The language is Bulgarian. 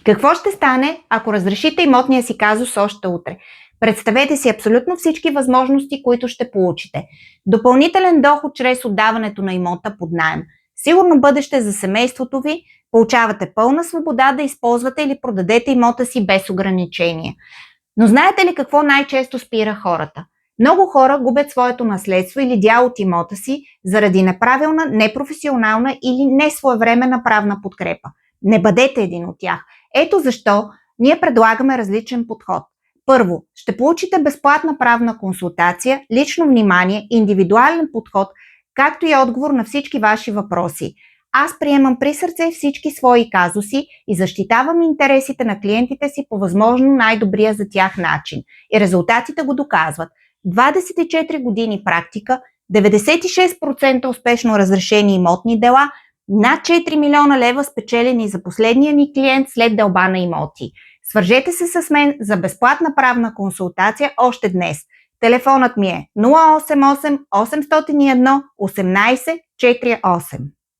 Какво ще стане, ако разрешите имотния си казус още утре? Представете си абсолютно всички възможности, които ще получите. Допълнителен доход чрез отдаването на имота под наем. Сигурно бъдеще за семейството ви, получавате пълна свобода да използвате или продадете имота си без ограничения. Но знаете ли какво най-често спира хората? Много хора губят своето наследство или дял от имота си заради неправилна, непрофесионална или несвоевременна правна подкрепа. Не бъдете един от тях. Ето защо ние предлагаме различен подход. Първо, ще получите безплатна правна консултация, лично внимание, индивидуален подход, както и отговор на всички ваши въпроси. Аз приемам при сърце всички свои казуси и защитавам интересите на клиентите си по възможно най-добрия за тях начин. И резултатите го доказват. 24 години практика, 96% успешно разрешени имотни дела, над 4 милиона лева спечелени за последния ни клиент след делба на имоти. Свържете се с мен за безплатна правна консултация още днес. Телефонът ми е 088 801 18 48.